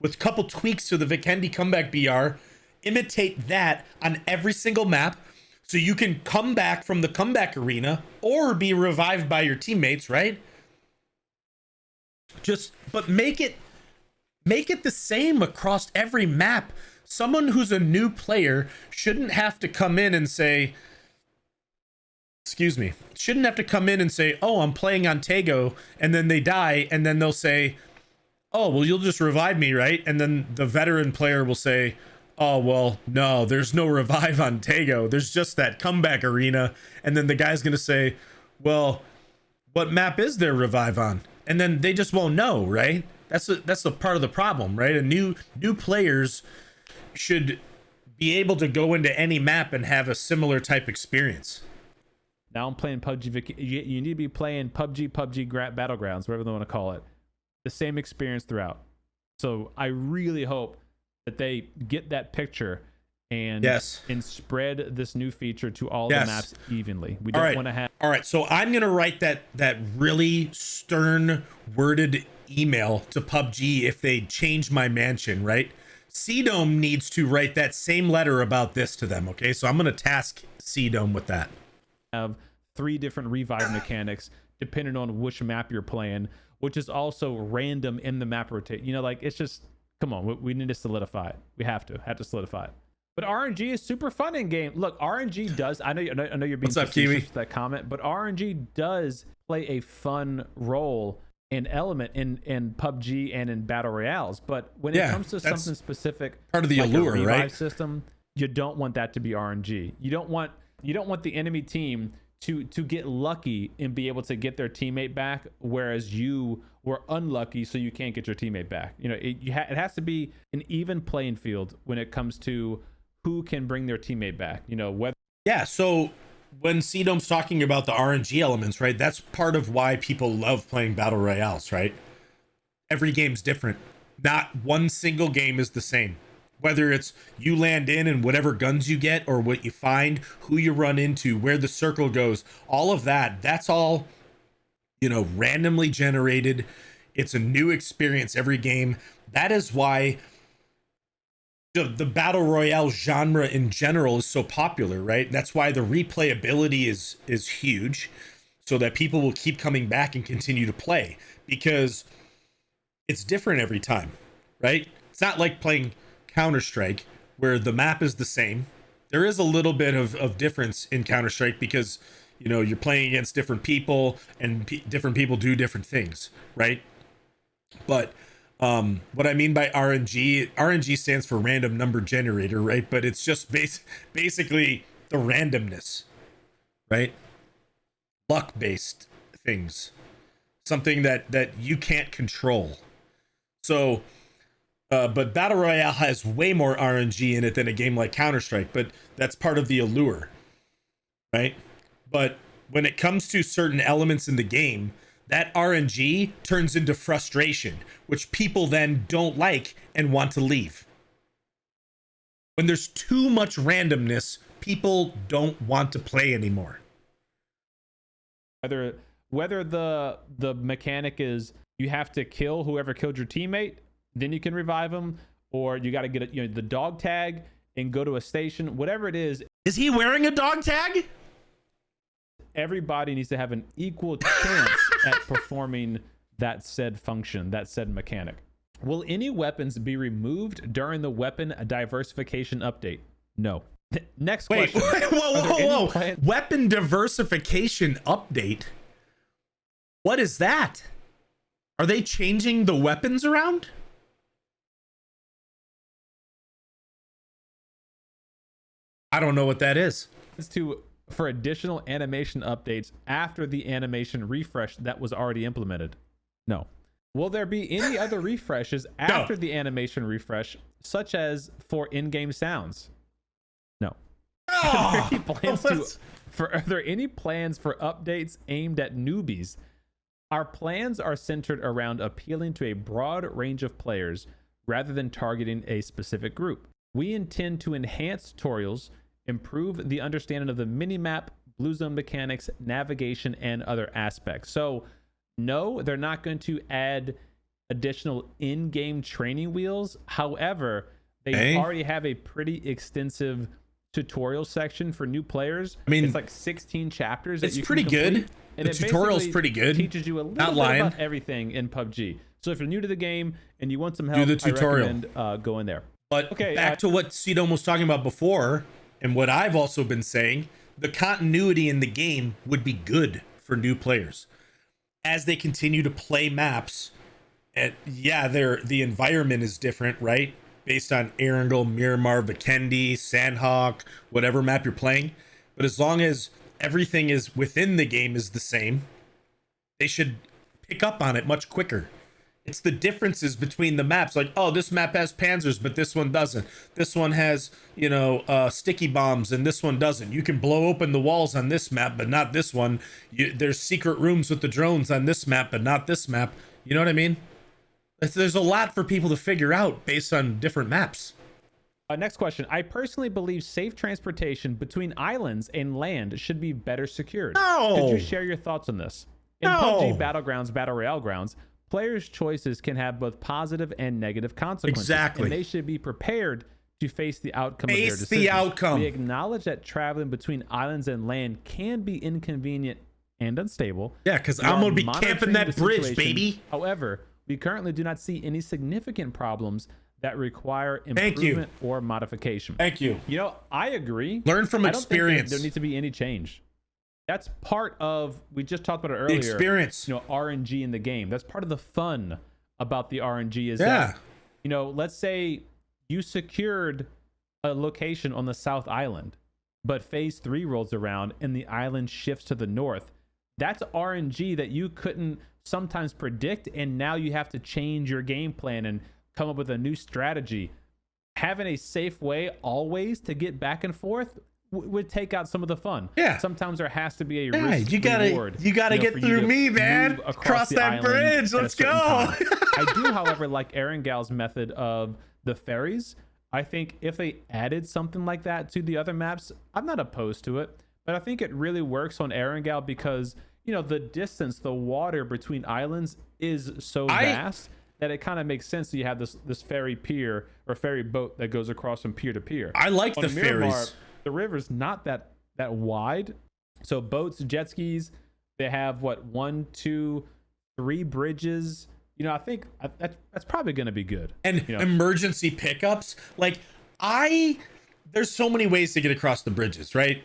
With a couple tweaks to the Vikendi comeback BR, imitate that on every single map so you can come back from the comeback arena or be revived by your teammates, right? But make it the same across every map. Someone who's a new player shouldn't have to come in and say, oh, I'm playing on Tego, and then they die, and then they'll say, oh, well, you'll just revive me, right? And then the veteran player will say, oh, well, no, there's no revive on Tego. There's just that comeback arena. And then the guy's going to say, well, what map is there revive on? And then they just won't know, right? That's the part of the problem, right? And new players should be able to go into any map and have a similar type experience. Now I'm playing PUBG. You need to be playing PUBG Battlegrounds, whatever they want to call it. The same experience throughout. So I really hope that they get that picture and spread this new feature to all the maps evenly. We don't want to have. All right, so I'm gonna write that really stern worded email to PUBG if they change my mansion, right? CDome needs to write that same letter about this to them. Okay, so I'm gonna task CDome with that. Have 3 different revive mechanics depending on which map you're playing, which is also random in the map rotate. You know, like, it's just, come on, we need to solidify it. We have to solidify it. But RNG is super fun in game. Look, RNG does, I know you're being facetious with that comment, but RNG does play a fun role and element in PUBG and in battle royales. But when it comes to something specific, part of the allure, right? System, you don't want that to be RNG. You don't want the enemy team to get lucky and be able to get their teammate back, whereas you were unlucky, so you can't get your teammate back. You know, it has to be an even playing field when it comes to who can bring their teammate back. You know, whether so when CDome's talking about the RNG elements, right, that's part of why people love playing battle royales, right? Every game's different. Not one single game is the same. Whether it's you land in and whatever guns you get, or what you find, who you run into, where the circle goes, all of that's all, you know, randomly generated. It's a new experience every game. That is why the battle royale genre in general is so popular, right? That's why the replayability is huge, so that people will keep coming back and continue to play, because it's different every time, right? It's not like playing Counter-Strike where the map is the same. There is a little bit of difference in Counter-Strike because, you know, you're playing against different people and different people do different things, right? But what I mean by RNG stands for random number generator, right? But it's just basically the randomness, right? Luck-based things, something that you can't control. So, but Battle Royale has way more RNG in it than a game like Counter-Strike, but that's part of the allure, right? But when it comes to certain elements in the game, that RNG turns into frustration, which people then don't like and want to leave. When there's too much randomness, people don't want to play anymore. Whether the mechanic is you have to kill whoever killed your teammate, then you can revive them, or you got to get the dog tag and go to a station, whatever it is. Is he wearing a dog tag? Everybody needs to have an equal chance at performing that said function, that said mechanic. Will any weapons be removed during the weapon diversification update? No. Next question. Whoa. Weapon diversification update? What is that? Are they changing the weapons around? I don't know what that is. For additional animation updates after the animation refresh that was already implemented? No. Will there be any other refreshes after the animation refresh, such as for in-game sounds? No. Are there any plans for updates aimed at newbies? Our plans are centered around appealing to a broad range of players rather than targeting a specific group. We intend to enhance tutorials, improve the understanding of the minimap, blue zone mechanics, navigation, and other aspects. So no, they're not going to add additional in-game training wheels. However, they already have a pretty extensive tutorial section for new players. I mean, it's like 16 chapters. It's pretty good. And the tutorial's pretty good. Teaches you a little bit about everything in PUBG. So if you're new to the game and you want some help, do the tutorial. I recommend going there. But back to what CDome was talking about before, and what I've also been saying, the continuity in the game would be good for new players as they continue to play maps. And the environment is different, right? Based on Erangel, Miramar, Vikendi, Sandhawk, whatever map you're playing. But as long as everything is within the game is the same, they should pick up on it much quicker. It's the differences between the maps. Like, oh, this map has panzers, but this one doesn't. This one has, sticky bombs, and this one doesn't. You can blow open the walls on this map, but not this one. There's secret rooms with the drones on this map, but not this map. You know what I mean? There's a lot for people to figure out based on different maps. Next question. I personally believe safe transportation between islands and land should be better secured. No! Could you share your thoughts on this? In PUBG Battlegrounds, Battle Royale Grounds, players' choices can have both positive and negative consequences. Exactly. And they should be prepared to face the outcome of their Face decision. the outcome. We acknowledge that traveling between islands and land can be inconvenient and unstable. Yeah, because We I'm are gonna be monitoring camping that the bridge, situation. baby. However, we currently do not see any significant problems that require Thank you. improvement or modification. Thank you. You know, I agree. Learn from I don't think experience. there needs to be any change. That's part of, we just talked about it earlier. Experience. You know, RNG in the game. That's part of the fun about the RNG is Yeah. that, you know, let's say you secured a location on the South Island, but phase 3 rolls around and the island shifts to the north. That's RNG that you couldn't sometimes predict, and now you have to change your game plan and come up with a new strategy. Having a safe way always to get back and forth would take out some of the fun. Yeah. Sometimes there has to be a Yeah, risk you gotta reward, get for you through to me, man. move across Cross the that island bridge. at a Let's certain go. time. I do, however, like Gal's method of the ferries. I think if they added something like that to the other maps, I'm not opposed to it. But I think it really works on Gal because, you know, the distance, the water between islands is so vast that it kind of makes sense that you have this ferry pier or ferry boat that goes across from pier to pier. I like On the Miramar, ferries. the river's not that wide. So boats, jet skis, they have what, 1, 2, 3 bridges. You know, I think that's probably going to be good. And you know? emergency pickups. Like, there's so many ways to get across the bridges, right?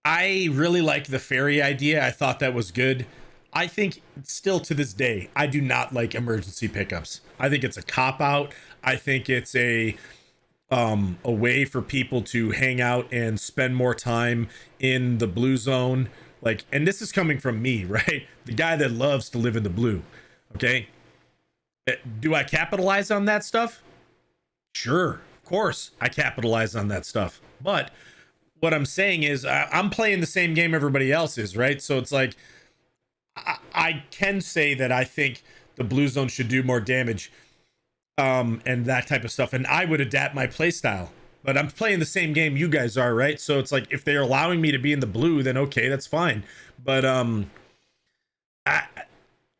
I really like the ferry idea. I thought that was good. I think still to this day, I do not like emergency pickups. I think it's a cop out. I think it's a way for people to hang out and spend more time in the blue zone. Like, and this is coming from me, right? The guy that loves to live in the blue. Okay. Do I capitalize on that stuff? Sure. Of course I capitalize on that stuff. But what I'm saying is I'm playing the same game everybody else is, right? So it's like, I can say that I think the blue zone should do more damage and that type of stuff. And I would adapt my play style. But I'm playing the same game you guys are, right? So it's like, if they're allowing me to be in the blue, then okay, that's fine. But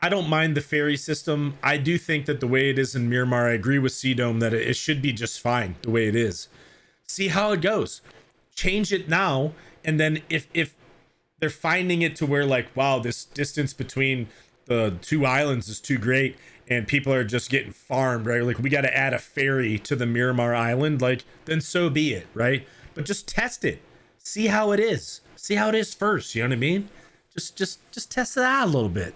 I don't mind the ferry system. I do think that the way it is in Miramar, I agree with CDome that it should be just fine the way it is. See how it goes. Change it now, and then if they're finding it to where, like, wow, this distance between the two islands is too great and people are just getting farmed, right? Like, we got to add a ferry to the Miramar Island, like, then so be it, right? But just test it. See how it is. See how it is first, you know what I mean? Just test it out a little bit.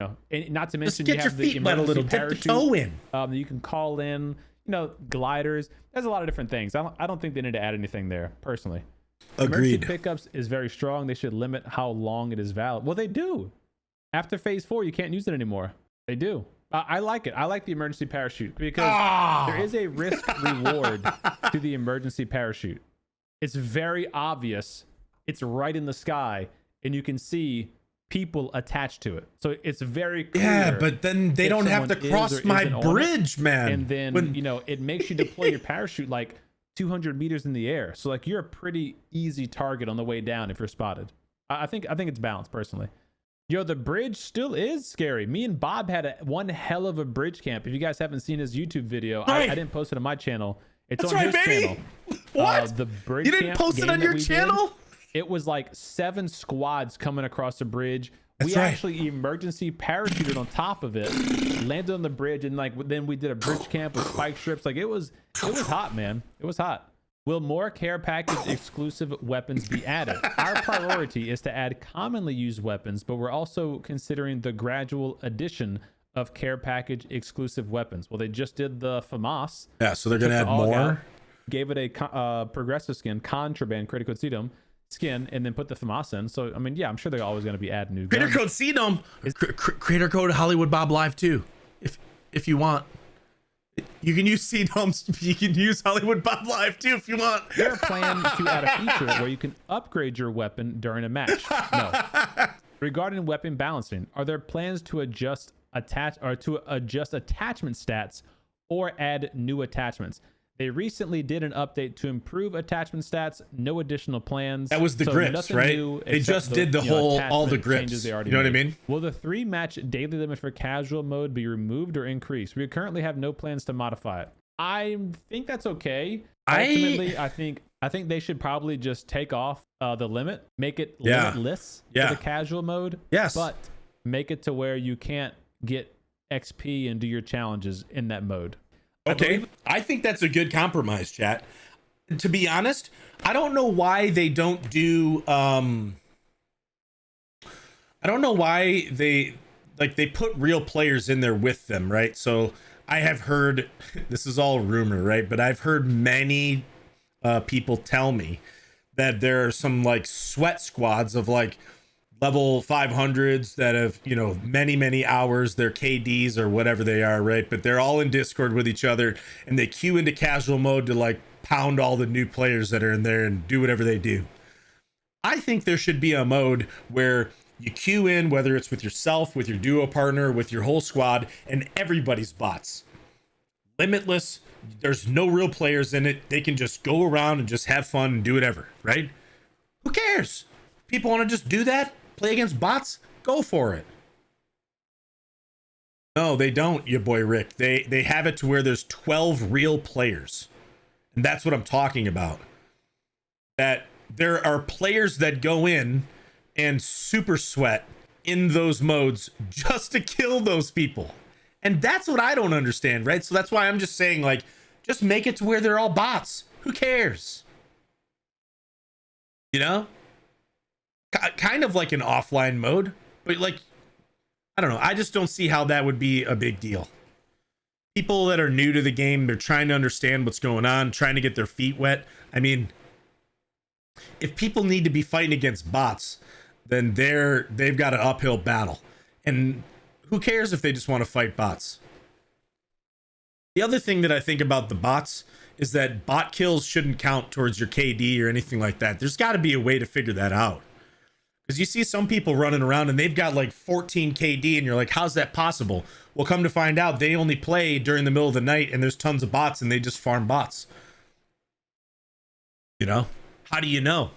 You know, and not to Just mention get you your have the feet wet a little, dip the parachute, toe in. you can call in, you know, gliders. There's a lot of different things. I don't think they need to add anything there, personally. Agreed. Emergency pickups is very strong. They should limit how long it is valid. Well, they do. After phase 4, you can't use it anymore. They do. I like it. I like the emergency parachute because there is a risk reward to the emergency parachute. It's very obvious. It's right in the sky, and you can see people attached to it. So it's very clear. Yeah, but then they don't have to cross my bridge, man. And then, you know, it makes you deploy your parachute like 200 meters in the air. So like you're a pretty easy target on the way down if you're spotted. I think it's balanced personally. Yo, the bridge still is scary. Me and Bob had one hell of a bridge camp. If you guys haven't seen his YouTube video, I didn't post it on my channel. It's That's on right, his baby. channel. What? The bridge You didn't camp post it game on that your we did, channel? it was like 7 squads coming across the bridge. That's we right. actually emergency parachuted on top of it, landed on the bridge, and like then we did a bridge camp with spike strips. Like it was hot, man. It was hot. Will more care package exclusive weapons be added? Our priority is to add commonly used weapons, but we're also considering the gradual addition of care package exclusive weapons. Well, they just did the FAMAS. Yeah, so they're gonna add more. Gave it a progressive skin, contraband, critical CDome skin, and then put the FAMAS in. So I mean, yeah, I'm sure they're always going to be adding new Creator guns. code CDome. Creator code HollywoodBob Live too, if you want. You can use CDOMs. You can use HollywoodBob Live too if you want. They're planning to add a feature where you can upgrade your weapon during a match. No. Regarding weapon balancing, are there plans to adjust attachment stats or add new attachments? They recently did an update to improve attachment stats. No additional plans. That was the grips, right? They just did the whole all the grips. They already you know what I made. mean? Will the 3-match daily limit for casual mode be removed or increased? We currently have no plans to modify it. I think that's okay. I- Ultimately, I think they should probably just take off the limit, make it Yeah. limitless Yeah. for the casual mode. Yes. But make it to where you can't get XP and do your challenges in that mode. Okay, I think that's a good compromise, chat. To be honest, I don't know why they don't do I don't know why they put real players in there with them, right? So I have heard, this is all rumor, right? But I've heard many people tell me that there are some like sweat squads of like level 500s that have, you know, many hours, their KDs or whatever they are, right? But they're all in Discord with each other and they queue into casual mode to like pound all the new players that are in there and do whatever they do. I think there should be a mode where you queue in, whether it's with yourself, with your duo partner, with your whole squad, and everybody's bots. Limitless. There's no real players in it. They can just go around and just have fun and do whatever, right? Who cares? People want to just do that? Play against bots? Go for it. No, they don't, your boy Rick. They have it to where there's 12 real players. And that's what I'm talking about. That there are players that go in and super sweat in those modes just to kill those people. And that's what I don't understand, right? So that's why I'm just saying, like, just make it to where they're all bots. Who cares? You know? Kind of like an offline mode, but like, I don't know. I just don't see how that would be a big deal. People that are new to the game, they're trying to understand what's going on, trying to get their feet wet. I mean, if people need to be fighting against bots, then they've got an uphill battle. And who cares if they just want to fight bots? The other thing that I think about the bots is that bot kills shouldn't count towards your KD or anything like that. There's got to be a way to figure that out. Because you see some people running around and they've got like 14 KD and you're like, how's that possible? Well, come to find out, they only play during the middle of the night and there's tons of bots and they just farm bots. You know? How do you know?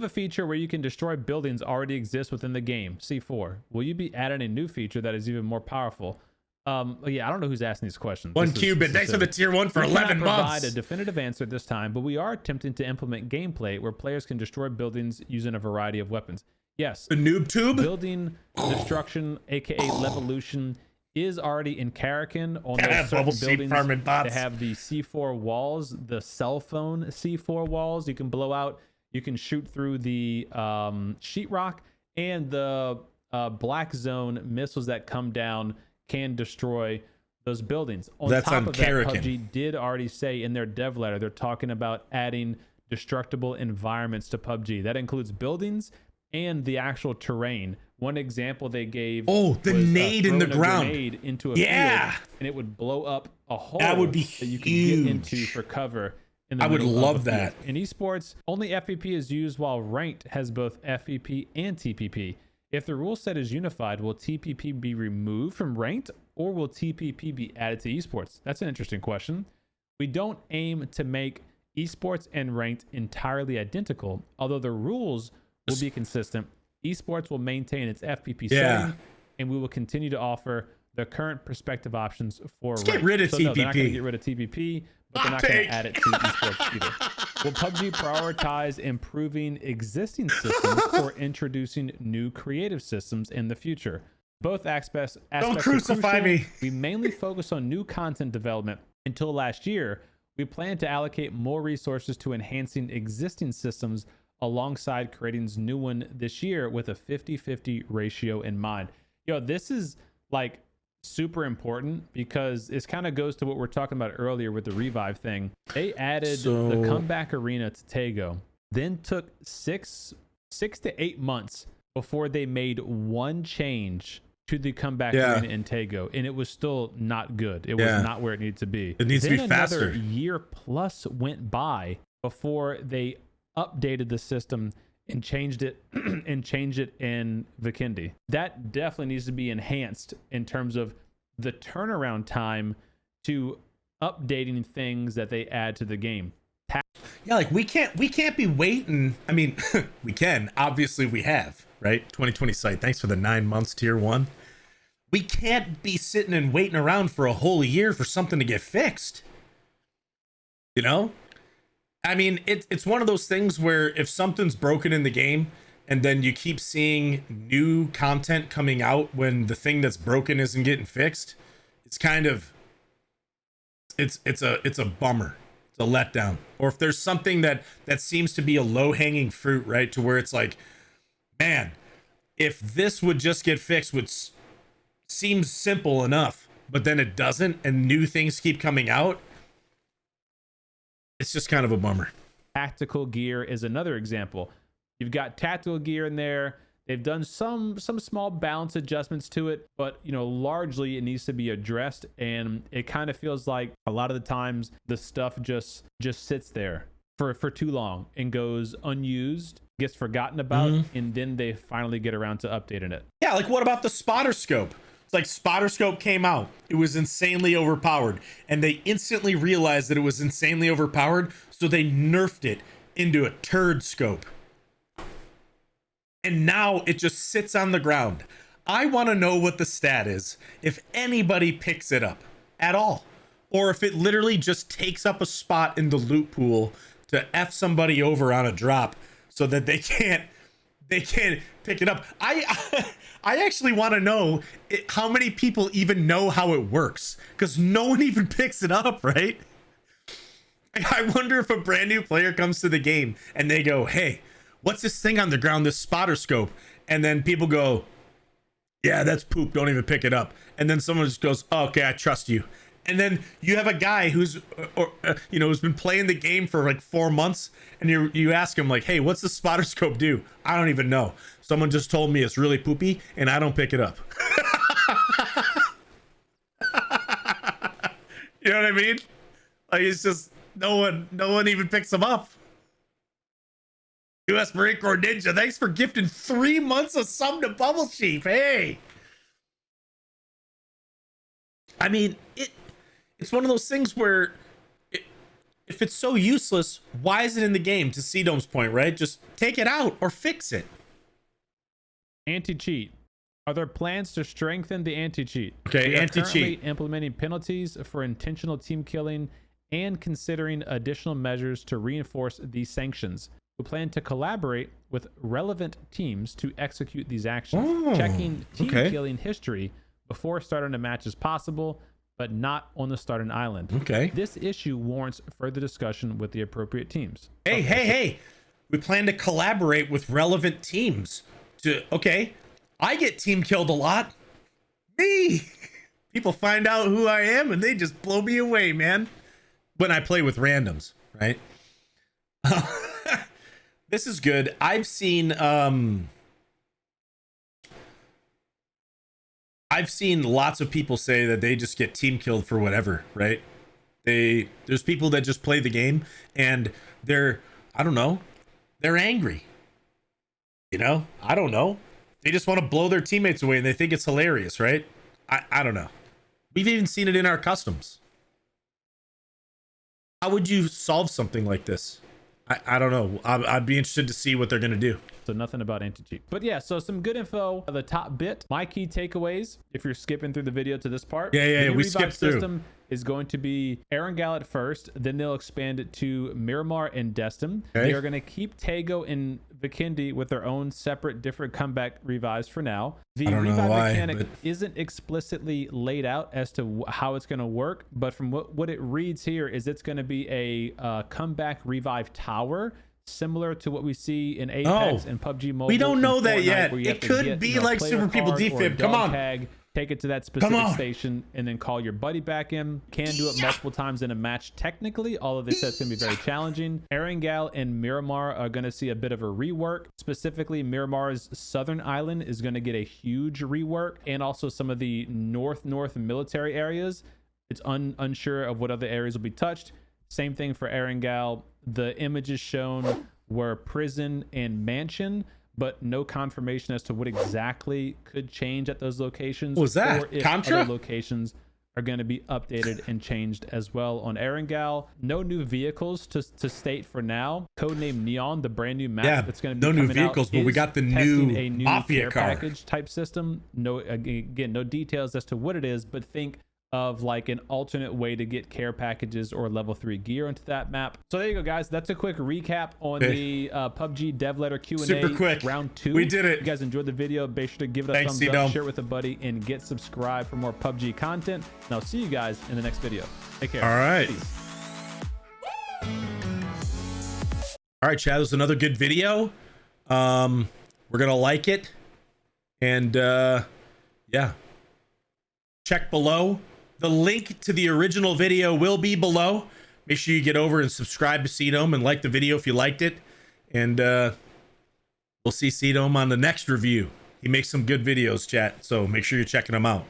A feature where you can destroy buildings already exists within the game. C4. Will you be adding a new feature that is even more powerful? Yeah, I don't know who's asking these questions. One Cuban, thanks for the tier 1 for 11 months. Provide a definitive answer this time, but we are attempting to implement gameplay where players can destroy buildings using a variety of weapons. Yes, the noob tube building destruction, aka levolution, is already in Karakin on those certain buildings that have the C4 walls, the cell phone C4 walls. You can blow out. You can shoot through the sheetrock, and the black zone missiles that come down can destroy those buildings. That's top on of that, Karakin. PUBG did already say in their dev letter, they're talking about adding destructible environments to PUBG. That includes buildings and the actual terrain. One example they gave the was, nade in the ground. Grenade into a field, and it would blow up a hole that would be that you could huge. get into for cover. I would love that. In esports, only FVP is used, while ranked has both FVP and TPP. If the rule set is unified, will TPP be removed from ranked, or will TPP be added to esports? That's an interesting question. We don't aim to make esports and ranked entirely identical, although the rules will be consistent. Esports will maintain its FVP setting, and we will continue to offer the current perspective options for ranked. Get rid of TPP. No, they're not going to get rid of TPP, but they're not going to add it to esports either. Will PUBG prioritize improving existing systems or introducing new creative systems in the future? Both aspects Don't crucify me. We mainly focus on new content development. Until last year, we plan to allocate more resources to enhancing existing systems alongside creating new one this year with a 50-50 ratio in mind. Yo, this is like super important because it kind of goes to what we're talking about earlier with the revive thing. They added the comeback arena to Tego, then took six to 8 months before they made one change to the comeback arena in Tego, and it was still not good. It was not where it needed to be. It needs to be faster. Another year plus went by before they updated the system and changed it in Vikendi. That definitely needs to be enhanced in terms of the turnaround time to updating things that they add to the game. Yeah, like we can't be waiting. I mean, we can. Obviously we have, right? 2020 site. Thanks for the 9 months tier 1. We can't be sitting and waiting around for a whole year for something to get fixed. You know? I mean, it's one of those things where if something's broken in the game and then you keep seeing new content coming out when the thing that's broken isn't getting fixed, it's kind of it's a bummer. It's a letdown. Or if there's something that seems to be a low-hanging fruit, right? To where it's like, man, if this would just get fixed, would seems simple enough, but then it doesn't, and new things keep coming out. It's just kind of a bummer. Tactical gear is another example. You've got tactical gear in there. They've done some small balance adjustments to it, but largely it needs to be addressed. And it kind of feels like a lot of the times the stuff just sits there for too long and goes unused, gets forgotten about, and then they finally get around to updating it. Yeah, like what about the spotter scope? It's like spotter scope came out. It was insanely overpowered, and they instantly realized that it was insanely overpowered, so they nerfed it into a turd scope. And now it just sits on the ground. I want to know what the stat is if anybody picks it up at all, or if it literally just takes up a spot in the loot pool to F somebody over on a drop so that they can't pick it up. I actually want to know how many people even know how it works, because no one even picks it up, right? I wonder if a brand new player comes to the game and they go, hey, what's this thing on the ground, this spotter scope? And then people go, yeah, that's poop, don't even pick it up. And then someone just goes, oh, okay, I trust you. And then you have a guy who's been playing the game for like 4 months, and you ask him like, hey, what's the spotter scope do? I don't even know. Someone just told me it's really poopy and I don't pick it up. You know what I mean? Like, it's just no one even picks them up. US Marine Corps Ninja, thanks for gifting 3 months of sub to Bubble Chief. Hey. I mean, it's one of those things where if it's so useless, why is it in the game? To CDome's point, right? Just take it out or fix it. Anti-cheat. Are there plans to strengthen the anti-cheat? Okay, anti-cheat. Implementing penalties for intentional team killing and considering additional measures to reinforce these sanctions. We plan to collaborate with relevant teams to execute these actions. Checking team killing history before starting a match is possible, but not on the starting island. Okay. This issue warrants further discussion with the appropriate teams. Hey. We plan to collaborate with relevant teams. I get team killed a lot. Me. People find out who I am and they just blow me away, man. When I play with randoms, right? This is good. I've seen lots of people say that they just get team killed for whatever, right? There's people that just play the game and they're angry. I don't know. They just want to blow their teammates away and they think it's hilarious, right? I don't know. We've even seen it in our customs. How would you solve something like this? I don't know. I'd be interested to see what they're going to do. So nothing about anti-cheat. But yeah, so some good info. The top bit, my key takeaways, if you're skipping through the video to this part. Yeah, we skipped through. System is going to be Erangel at first, then they'll expand it to Miramar and Destin. Okay. They are going to keep Tego and Vikendi with their own separate different comeback revives for now. The revive mechanic isn't explicitly laid out as to how it's going to work, but from what it reads here is it's going to be a comeback revive tower, similar to what we see in Apex and PUBG Mobile. We don't know that yet. It could be like Super People Defib. Come on. Tag, take it to that specific station and then call your buddy back in. Can do it multiple times in a match technically, although they said it's going to be very challenging. Erangel and Miramar are going to see a bit of a rework. Specifically, Miramar's southern island is going to get a huge rework, and also some of the north military areas. It's unsure of what other areas will be touched. Same thing for Erangel. The images shown were prison and mansion, but no confirmation as to what exactly could change at those locations. What was that? Or if Contra? other locations are going to be updated and changed as well on Erangel. No new vehicles to state for now. Codename Neon, the brand new map that's going to be no new coming vehicles, out, but we is got the testing new a new Mafia care car package type system. No, again, no details as to what it is, but think of like an alternate way to get care packages or level 3 gear into that map. So there you go, guys. That's a quick recap on the PUBG dev letter Q&A. Super quick. Round 2. We did it. If you guys enjoyed the video, be sure to give it a thumbs up, share it with a buddy, and get subscribed for more PUBG content. And I'll see you guys in the next video. Take care. All right. Peace. All right, Chad, there's another good video. We're gonna like it, and yeah, check below. The link to the original video will be below. Make sure you get over and subscribe to CDome and like the video if you liked it. And we'll see CDome on the next review. He makes some good videos, chat. So make sure you're checking him out.